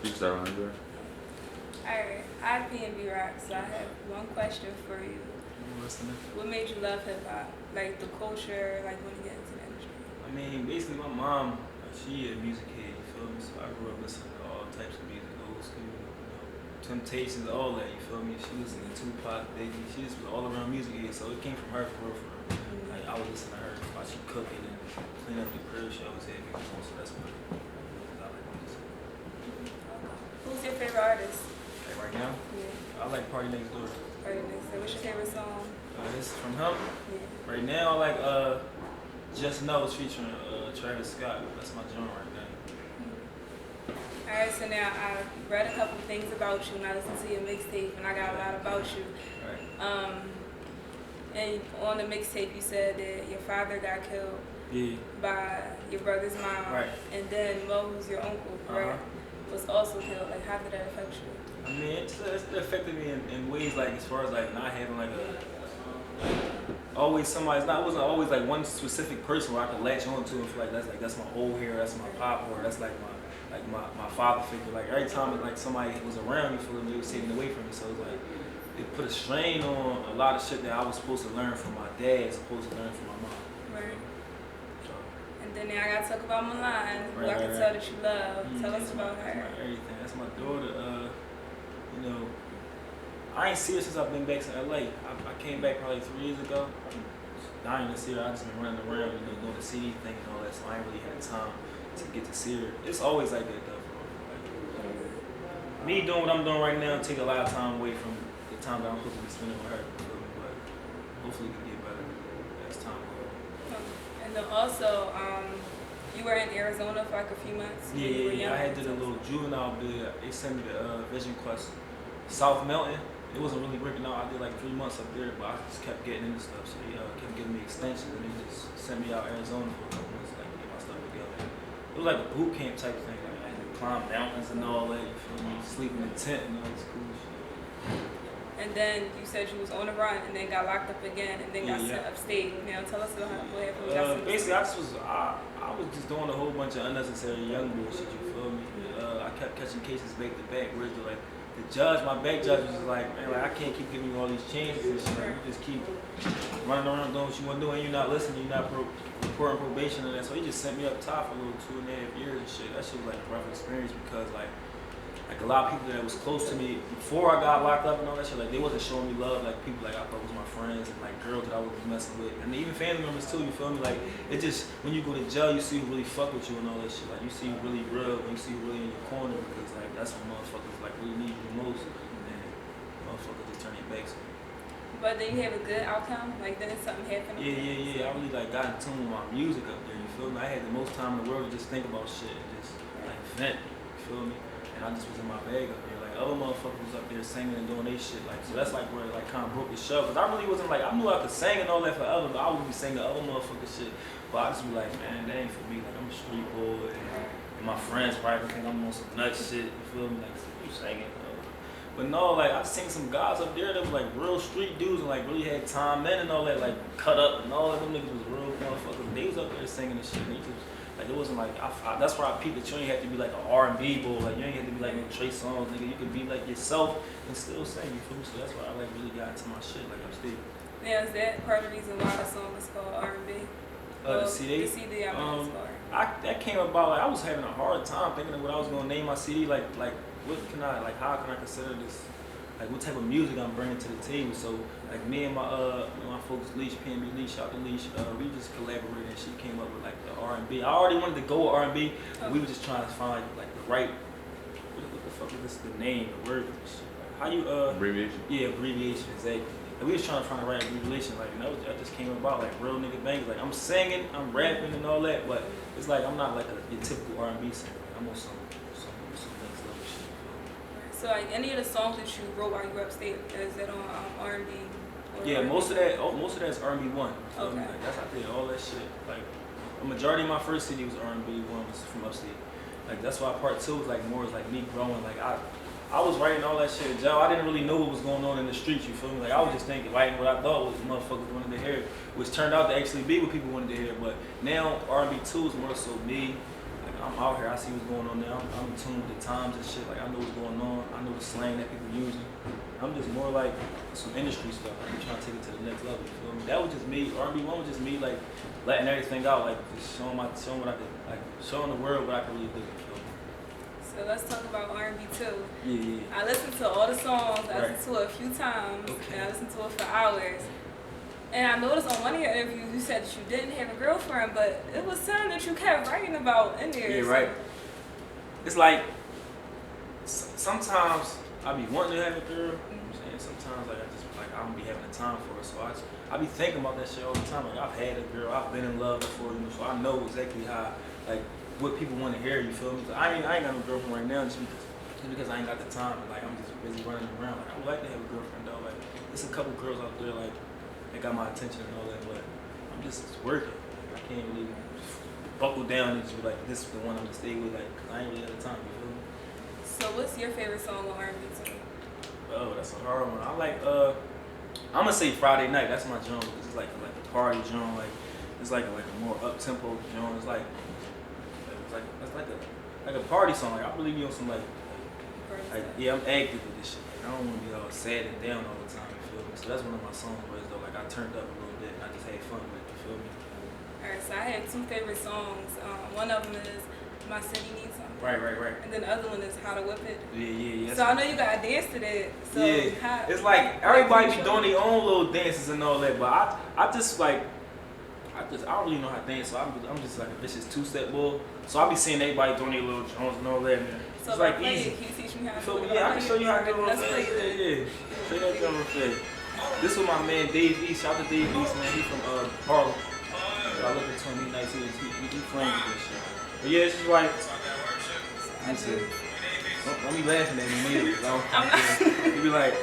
You can start on there. Alright, I PnB rock, so I have one question for you. I'm listening. What made you love hip hop? Like the culture, like when you get into the industry? I mean, basically, my mom, she a music head, you feel me? So I grew up listening to all types of music, old school, Temptations, all that, you feel me? She listened to Tupac, Biggie, she just was all around music head, so it came from her for real, for real. Like, I would listen to her while she cooking and clean up the crib, she always had music on, so that's what I like music. Who's your favorite artist? Like right now, Yeah. I like Party Next Door. Right next. So what's your favorite song? This is from him. Yeah. Right now, I like Just Know it's featuring Travis Scott. That's my genre right now. Alright, so now I read a couple things about you and I listened to your mixtape and I got a lot about you. Right. And on the mixtape you said that your father got killed by your brother's mom. Right. And then Mo, who's your uncle, correct, was also killed. Like how did that affect you? I mean, it affected me in ways like as far as like not having like always somebody. It wasn't always like one specific person where I could latch on to and feel like that's my old hair, that's my pop, or that's like my father figure. Like every time like somebody was around me, feeling they was taking away from me. So it's like it put a strain on a lot of shit that I was supposed to learn from my dad, supposed to learn from my mom. Right. So, And then now I gotta talk about Marilyn, who I can tell that you love. Tell us about her. That's everything. That's my daughter. You know, I ain't see her since I've been back to LA. I came back probably 3 years ago. Dying to see her. I just been running around, doing the CD thing and all that, so I ain't really had time to get to see her. It's always like that though. Like, me doing what I'm doing right now take a lot of time away from the time that I'm supposed to be spending with her. But hopefully we can get better as time goes on. And then also, you were in Arizona for like a few months. Yeah. I had did a little juvenile bid. They sent me the Vision Quest South Mountain. It wasn't really working out. I did like 3 months up there, but I just kept getting into stuff. So they kept giving me extensions, and they just sent me out Arizona for a couple months, like get my stuff together. It was like a boot camp type thing. Like I had to climb mountains and all that. You feel me? Sleep in a tent and all this cool shit. And then you said you was on the run, and then got locked up again, and then got sent upstate. Now tell us what happened. Basically, I was just doing a whole bunch of unnecessary young bullshit. You feel me? I kept catching cases back to back. Whereas the judge, my back judge was just like, man, like I can't keep giving you all these chances and shit. Like, you just keep running around doing what you want to do, and you're not listening. You're not reporting probation and that. So he just sent me up top for a little 2.5 years and shit. That shit was like a rough experience because like a lot of people that was close to me before I got locked up and all that shit, like they wasn't showing me love, like people like I thought was my friends and like girls that I was messing with, and even family members too. You feel me? Like it just when you go to jail, you see who really fuck with you and all that shit. Like you see who really real, and you see who really in your corner because like that's when motherfuckers like really need you the most, and motherfuckers just turn their backs on you. But then you have a good outcome. Like then something happened. Yeah. I really like got in tune with my music up there. You feel me? I had the most time in the world to just think about shit and just like vent. You feel me? And I just was in my bag up there. Like other motherfuckers was up there singing and doing their shit. Like so that's like where it like kind of broke the show. Cause I really wasn't like I knew I could sing and all that forever, but I would be singing other motherfuckers shit. But I just be like, man, that ain't for me. Like I'm a street boy, and my friends probably think I'm on some nut shit. You feel me? Like you singing. But no, like I seen some guys up there that was like real street dudes and like really had time in and all that, like cut up and all that. Them niggas was real motherfuckers. They was up there singing and shit. And like it wasn't like that's where I peeped that you ain't have to be like an R&B boy. Like you ain't have to be like no Trey Songz, nigga. You could be like yourself and still sing. You feel me? So that's why I like really got into my shit. Like I'm still. Now is that part of the reason why the song is called R&B? The CD. The CD I mean, that came about like I was having a hard time thinking of what I was gonna name my CD. Like what can I like? How can I consider this? Like what type of music I'm bringing to the table. So like me and my folks Leash, PnB Leash, shout out to Leash, we just collaborated and she came up with like the R&B. I already wanted to go with R&B, but we were just trying to find like the right, what the fuck is this, the name, the word, how you, Abbreviation? Yeah, abbreviation, exactly. And we was trying to find the right abbreviation, like, and that just came about, like real nigga bangers. Like I'm singing, I'm rapping and all that, but it's like I'm not like your typical R&B singer. Like, I'm on some next level shit. So like any of the songs that you wrote while you were upstate, is that on R&B? Yeah, most of that's R&B one. Okay. Like, that's I did all that shit. Like a majority of my first CD was R&B, one was from upstate. Like that's why part two was like more was like me growing. Like I was writing all that shit, Joe. I didn't really know what was going on in the streets. You feel me? Like I was just thinking, writing what I thought was motherfuckers wanted to hear, which turned out to actually be what people wanted to hear. But now R&B two is more so me. Like I'm out here. I see what's going on there. I'm in tune with the times and shit. Like I know what's going on. I know the slang that people using. I'm just more like some industry stuff. Like, I'm trying to take it to the next level. You feel me? That was just me. R&B one was just me like letting everything out, like just showing what I could, like showing the world what I could really do. You feel me? So let's talk about R&B too. Yeah. I listened to all the songs. I Right. listened to it a few times, Okay. and I listened to it for hours. And I noticed on one of your interviews you said that you didn't have a girlfriend, but it was something that you kept writing about in there. Yeah, so. right. It's like sometimes I be wanting to have a girl. You know what I'm saying? Sometimes like I don't be having the time for it. So I be thinking about that shit all the time. Like I've had a girl, I've been in love before, you know, so I know exactly how like what people want to hear. You feel me? So I ain't got no girlfriend right now just because I ain't got the time. Like I'm just busy running around. Like I would like to have a girlfriend though. Like there's a couple girls out there like that got my attention and all that, but I'm just working. Like, I can't really buckle down and just be like, this is the one I'm gonna stay with. Like, 'cause I ain't really have the time. You feel me? So what's your favorite song on R&B too? Oh, that's a hard one. I like I'm gonna say Friday Night. That's my genre because it's like a party genre. Like it's like a more up tempo genre. It's like a party song. Like I really be on some like yeah, I'm active with this shit. Like, I don't want to be all sad and down all the time. You feel me? So that's one of my songs where it's though like I turned up a little bit and I just had fun with it. You feel me? Alright, so I have two favorite songs. One of them is My City Needs Something. Right. And then the other one is How to Whip It. Yeah. So I know you gotta dance to that. So yeah, it's like everybody be doing their own little dances and all that, but I just like I don't really know how to dance, so I'm just like a vicious two-step bull. So I be seeing everybody doing their little joints and all that. Man. So it's like can easy. you teach me how to So do it? yeah, I can show you how to do it. Let's play it. Yeah. Play that drum real fast. This was my man Dave East. Shout out to Dave East, man. He from Harlem. So I look at him. He nice. He playing with this shit. But yeah, it's just like. Let me see. Don't be laughing at me, neither. I'm not. You be like.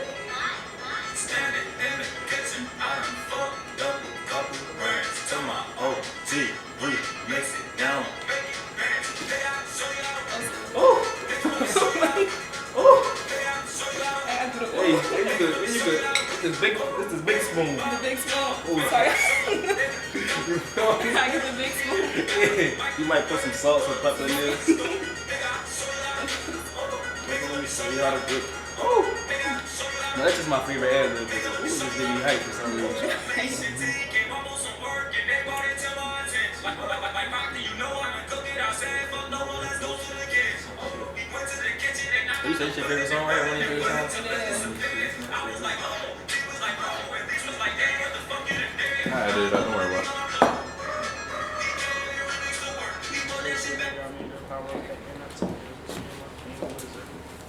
Mix it down. Oh! Oh! Hey, you good. It's this big spoon. The big spoon. Ooh. Sorry. Can I get the big spoon? Yeah. You might put some salt or pepper in there. Let me show you how to do it. Oh! No, that's just my favorite ad lib. Ooh, just give me hype for some reason. You said it's your favorite song, right? One of your favorite songs? I did. Don't worry about it.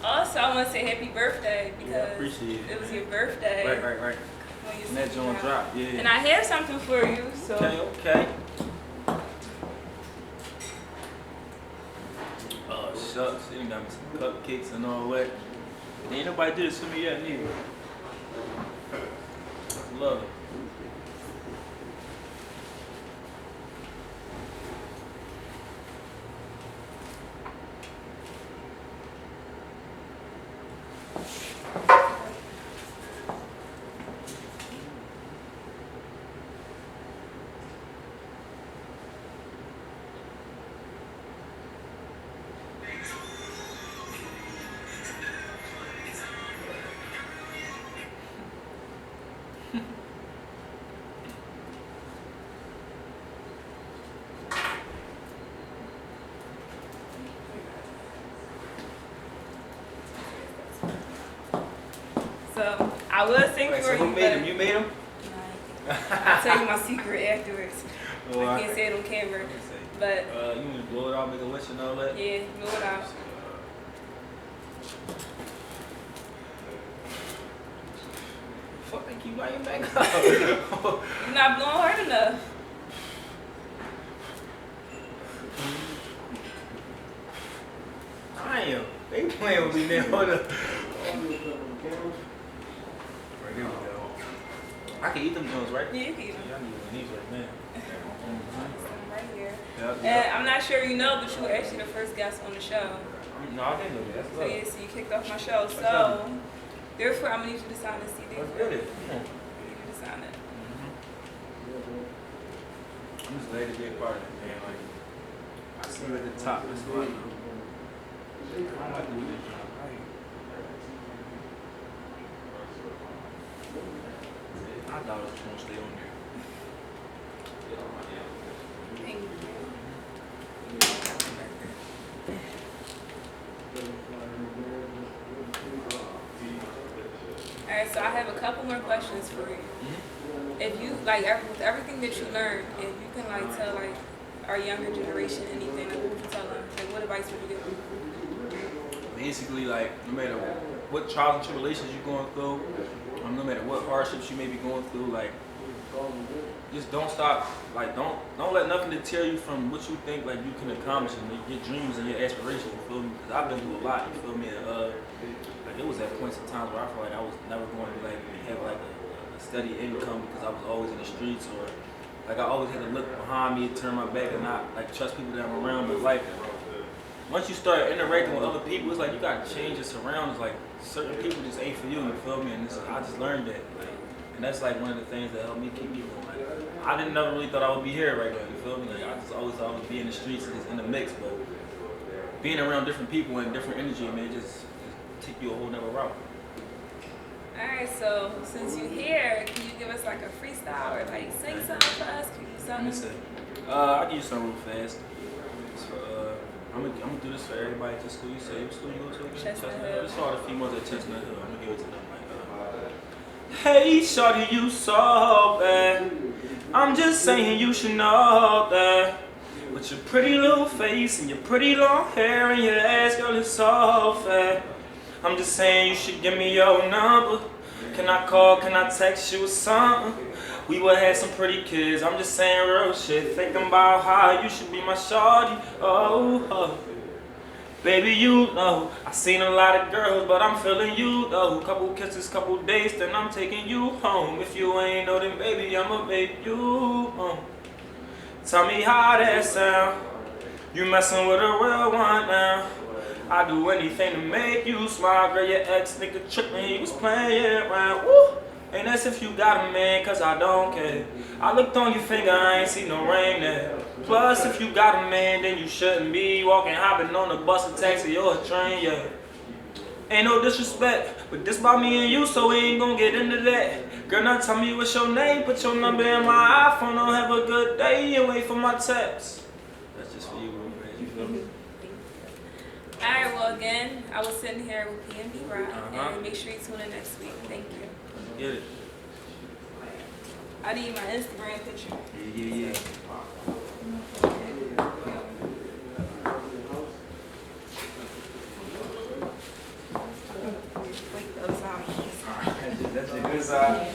Also, I want to say happy birthday because Yeah, I appreciate it. it was your birthday. Right. When you And that joint drop, yeah. And I have something for you. So. Okay. Oh, shucks. They done got me some cupcakes and all that. Ain't nobody did this for me yet, neither. Love it. So I will sing Wait, for so you. who made him? You made him? I'll tell you my secret afterwards. Oh, I can't say it on camera. But you want to blow it out, make a wish and all that? yeah, blow it out. Fuck, they keep lighting back up. You're not blowing hard enough. Damn, they playing with me now. Hold up. Right, here we go. I can eat them joints, right? Yeah, you can eat them. Yeah, I need one of these right now. Right here. Yep. And I'm not sure you know, but you were actually the first guest on the show. No, I didn't know that. That's So love. yeah, so you kicked off my show. What's So up? therefore, I'm gonna need you to sign this CD. Let's get it. Come on. I need you to sign it. I'm just glad to be a part of it, man. Like, I see you at the top. That's what I know. I like doing this job. Right. I thought it was gonna stay on there. Thank you. Alright, so I have a couple more questions for you. If you like with everything that you learned, if you can like tell like our younger generation anything, like, what would you tell them? Like, what advice would you give them? Basically, like, no matter what trials and tribulations you're going through, no matter what hardships you may be going through, like, just don't stop. Like, don't let nothing deter you from what you think like you can accomplish and your dreams and your aspirations. You feel me? Because I've been through a lot. You feel me? Like, it was at points in times where I felt like I was never going to like have like a steady income because I was always in the streets, or like I always had to look behind me and turn my back and not like trust people that I'm around. But like, once you start interacting with other people, it's like you gotta change your surroundings. Like, certain people just ain't for you. You feel me? And I just learned that. Like, and that's like one of the things that helped me keep me going. Like, I didn't never really thought I would be here right now. You feel me? Like, I just always thought I would be in the streets and just in the mix. But being around different people and different energy, man, just take you a whole nother route. Alright, so since you're here, can you give us like a freestyle or like sing something for us? Can you do Let me something? see. I'll give you something real fast. So, I'm gonna do this for everybody at the school. You say what school you go to again? Chestnut Hill. It's all the females at Chestnut Hill. I'm gonna give it to them like, hey, shawty, you so bad. I'm just saying you should know that. With your pretty little face and your pretty long hair and your ass, girl, it's so fat. I'm just saying you should give me your number. Can I call, can I text you or something? We would have some pretty kids. I'm just saying real shit. Thinking about how you should be my shawty. Oh. Baby, you know, I seen a lot of girls, but I'm feeling you though. Couple kisses, couple dates, then I'm taking you home. If you ain't know, then baby, I'ma make you home. Tell me how that sound. You messing with a real one now. I do anything to make you smile. Girl, your ex nigga tricked me, he was playing around. Woo! Ain't that's if you got a man, cause I don't care. I looked on your finger, I ain't see no ring there. Plus, if you got a man, then you shouldn't be walking, hopping on a bus, a taxi, or a train, yeah. Ain't no disrespect, but this about me and you, so we ain't gonna get into that. Girl, now tell me what's your name, put your number in my iPhone, don't have a good day, and wait for my text. That's just for you, real fast, you feel me? Alright, well again, I was sitting here with PnB Rock, and make sure you tune in next week. Thank you. Get it. I need my Instagram picture. Yeah. Wait, the other side. That's your good side.